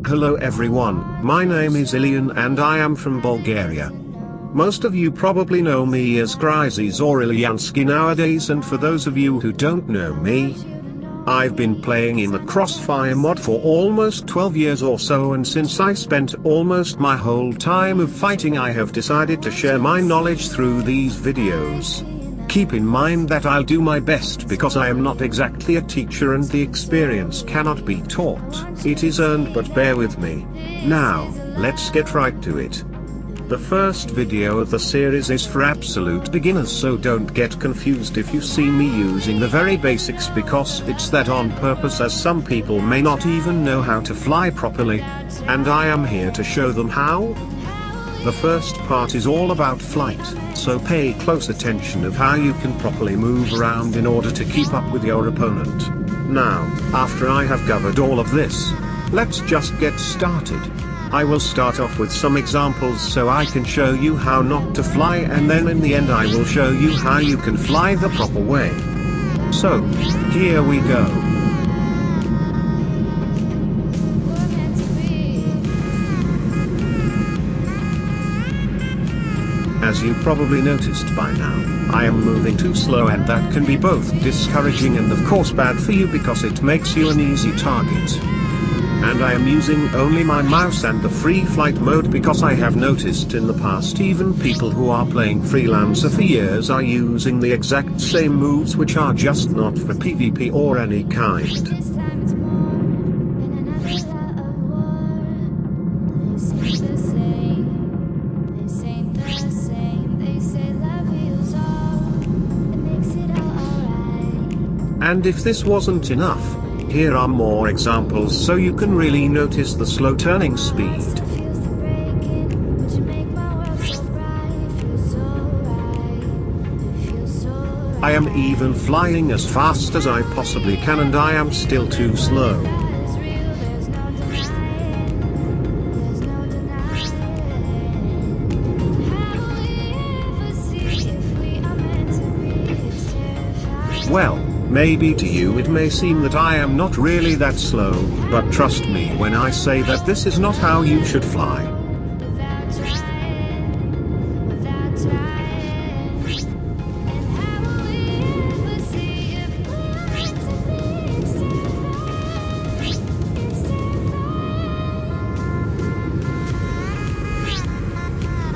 Hello everyone, my name is Ilian and I am from Bulgaria. Most of you probably know me as Gryzes or Ilyansky nowadays, and for those of you who don't know me, I've been playing in the Crossfire mod for almost 12 years or so, and since I spent almost my whole time of fighting, I have decided to share my knowledge through these videos. Keep in mind that I'll do my best because I am not exactly a teacher and the experience cannot be taught. It is earned, but bear with me. Now, let's get right to it. The first video of the series is for absolute beginners, so don't get confused if you see me using the very basics, because it's that on purpose, as some people may not even know how to fly properly. And I am here to show them how. The first part is all about flight, so pay close attention of how you can properly move around in order to keep up with your opponent. Now, after I have covered all of this, let's just get started. I will start off with some examples so I can show you how not to fly, and then in the end I will show you how you can fly the proper way. So, here we go. As you probably noticed by now, I am moving too slow, and that can be both discouraging and of course bad for you because it makes you an easy target. And I am using only my mouse and the free flight mode because I have noticed in the past even people who are playing Freelancer for years are using the exact same moves, which are just not for PvP or any kind. And if this wasn't enough, here are more examples so you can really notice the slow turning speed. I am even flying as fast as I possibly can, and I am still too slow. Well, maybe to you it may seem that I am not really that slow, but trust me when I say that this is not how you should fly.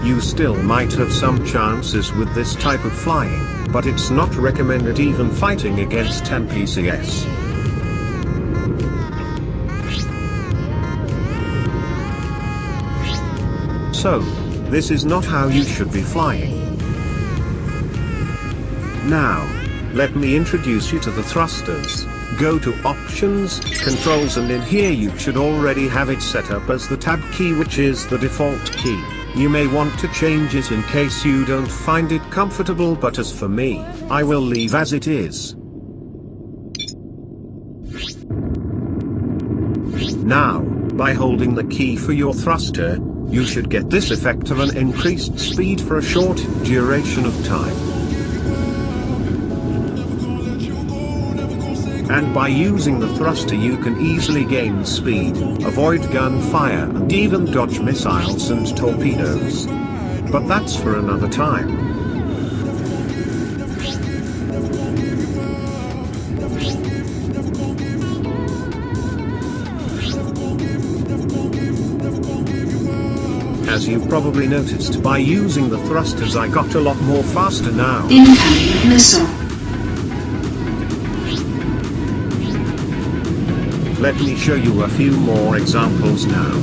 You still might have some chances with this type of flying, but it's not recommended even fighting against NPCs. So, this is not how you should be flying. Now, let me introduce you to the thrusters. Go to Options, Controls, and in here you should already have it set up as the Tab key, which is the default key. You may want to change it in case you don't find it comfortable, but as for me, I will leave as it is. Now, by holding the key for your thruster, you should get this effect of an increased speed for a short duration of time. And by using the thruster you can easily gain speed, avoid gunfire, and even dodge missiles and torpedoes. But that's for another time. As you probably noticed, by using the thrusters I got a lot more faster now. Incoming missile. Let me show you a few more examples now.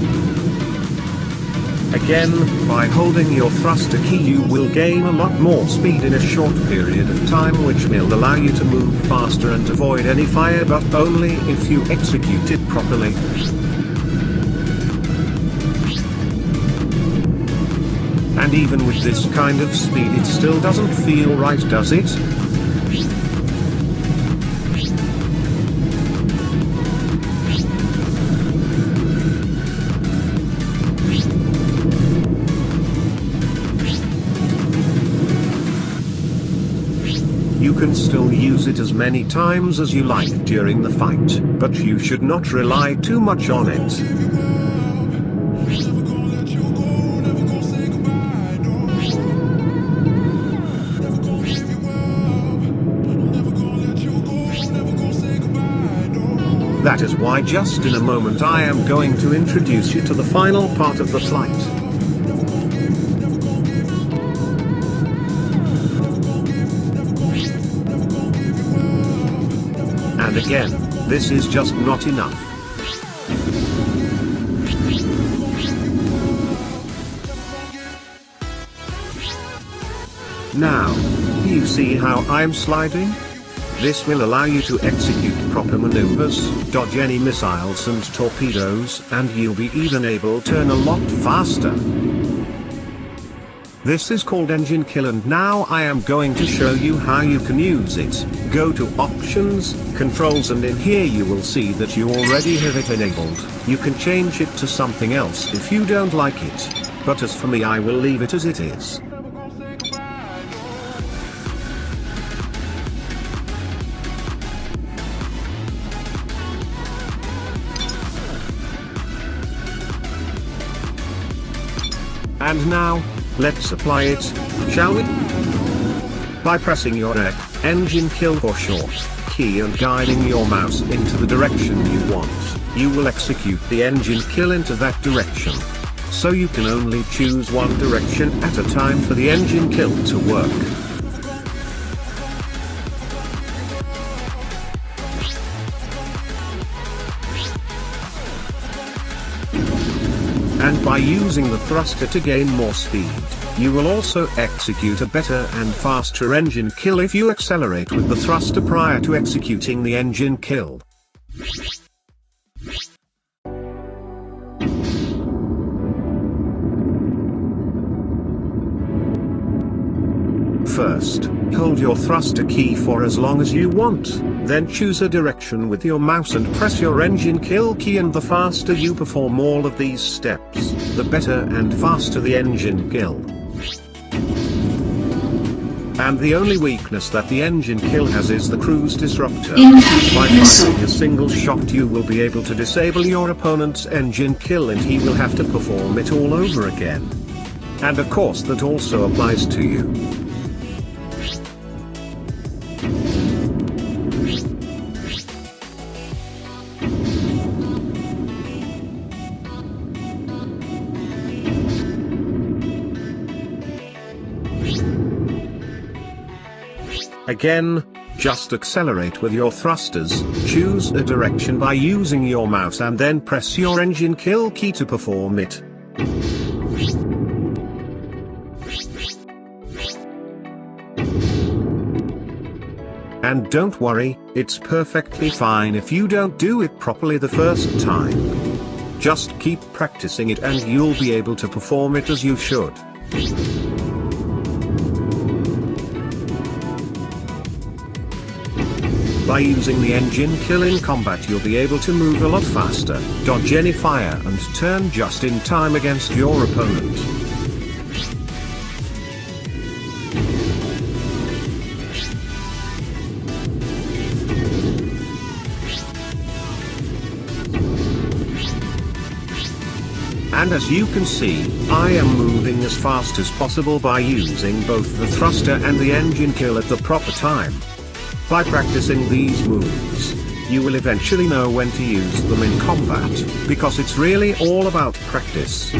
Again, by holding your thruster key you will gain a lot more speed in a short period of time, which will allow you to move faster and avoid any fire, but only if you execute it properly. And even with this kind of speed it still doesn't feel right, does it? You can still use it as many times as you like during the fight, but you should not rely too much on it. That is why just in a moment I am going to introduce you to the final part of the flight. And again, this is just not enough. Now, do you see how I'm sliding? This will allow you to execute proper maneuvers, dodge any missiles and torpedoes, and you'll be even able to turn a lot faster. This is called engine kill, and now I am going to show you how you can use it. Go to Options, Controls, and in here you will see that you already have it enabled. You can change it to something else if you don't like it, but as for me I will leave it as it is. And now, let's apply it, shall we? By pressing your engine kill for short key and guiding your mouse into the direction you want, you will execute the engine kill into that direction. So you can only choose one direction at a time for the engine kill to work. And by using the thruster to gain more speed, you will also execute a better and faster engine kill if you accelerate with the thruster prior to executing the engine kill. First, hold your thruster key for as long as you want, then choose a direction with your mouse and press your engine kill key, and the faster you perform all of these steps, the better and faster the engine kill. And the only weakness that the engine kill has is the cruise disruptor. By firing a single shot you will be able to disable your opponent's engine kill and he will have to perform it all over again. And of course that also applies to you. Again, just accelerate with your thrusters, choose a direction by using your mouse and then press your engine kill key to perform it. And don't worry, it's perfectly fine if you don't do it properly the first time. Just keep practicing it and you'll be able to perform it as you should. By using the engine kill in combat you'll be able to move a lot faster, dodge any fire and turn just in time against your opponent. And as you can see, I am moving as fast as possible by using both the thruster and the engine kill at the proper time. By practicing these moves, you will eventually know when to use them in combat, because it's really all about practice.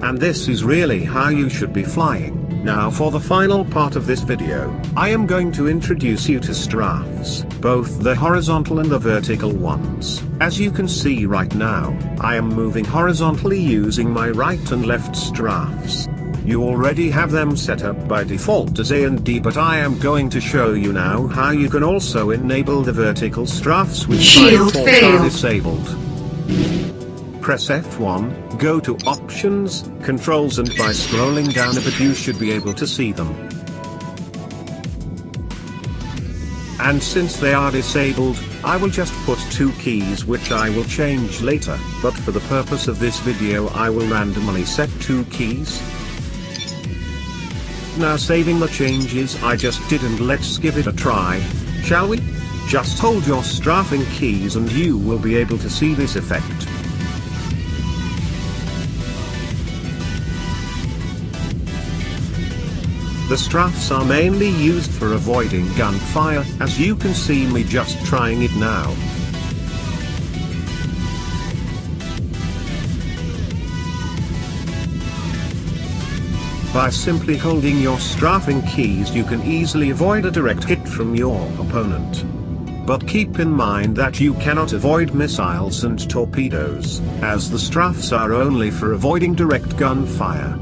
And this is really how you should be flying. Now for the final part of this video, I am going to introduce you to strafes, both the horizontal and the vertical ones. As you can see right now, I am moving horizontally using my right and left strafes. You already have them set up by default as A and D, but I am going to show you now how you can also enable the vertical strafes which by default are disabled. Press F1, go to Options, Controls, and by scrolling down a bit you should be able to see them. And since they are disabled, I will just put two keys which I will change later, but for the purpose of this video I will randomly set two keys. now saving the changes I just did, and let's give it a try, shall we? Just hold your strafing keys and you will be able to see this effect. The struts are mainly used for avoiding gunfire, as you can see me just trying it now. By simply holding your strafing keys you can easily avoid a direct hit from your opponent. But keep in mind that you cannot avoid missiles and torpedoes, as the struts are only for avoiding direct gunfire.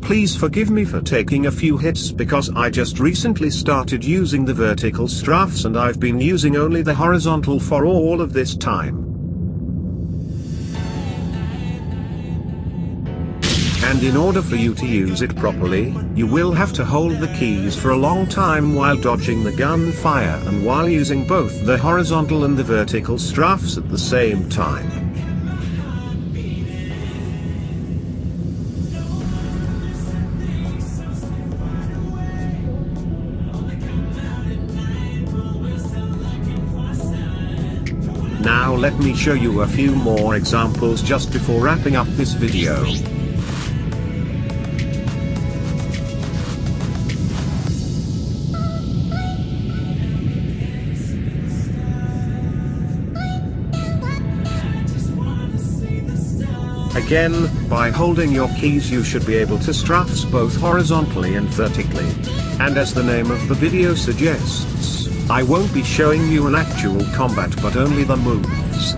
Please forgive me for taking a few hits because I just recently started using the vertical struts and I've been using only the horizontal for all of this time. And in order for you to use it properly, you will have to hold the keys for a long time while dodging the gunfire and while using both the horizontal and the vertical struts at the same time. Now let me show you a few more examples just before wrapping up this video. Again, by holding your keys you should be able to struts both horizontally and vertically. And as the name of the video suggests, I won't be showing you an actual combat but only the moves.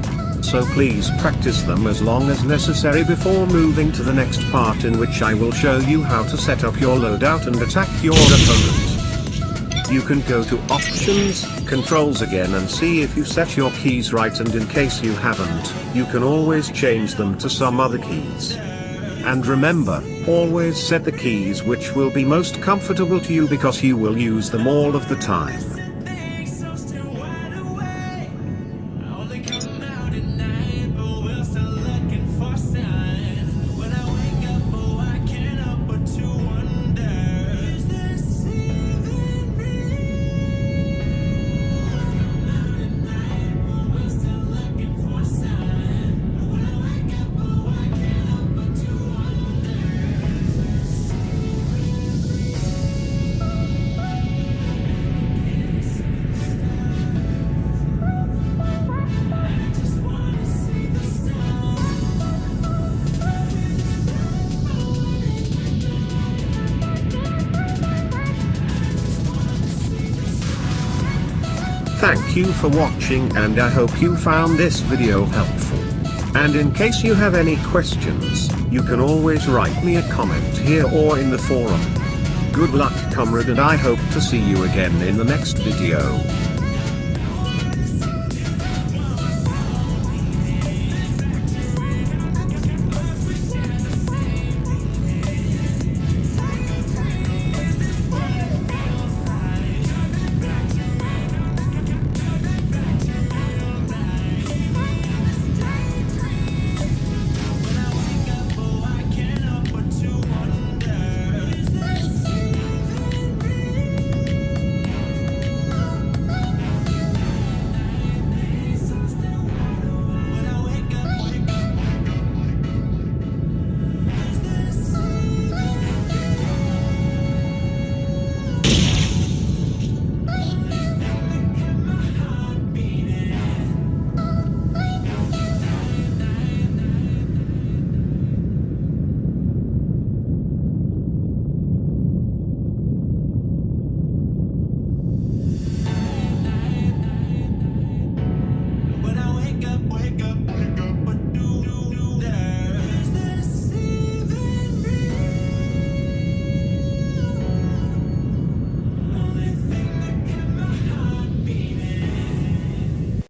So please practice them as long as necessary before moving to the next part, in which I will show you how to set up your loadout and attack your opponent. You can go to Options, Controls again and see if you set your keys right, and in case you haven't, you can always change them to some other keys. And remember, always set the keys which will be most comfortable to you because you will use them all of the time. Thank you for watching and I hope you found this video helpful. And in case you have any questions, you can always write me a comment here or in the forum. Good luck comrade, and I hope to see you again in the next video.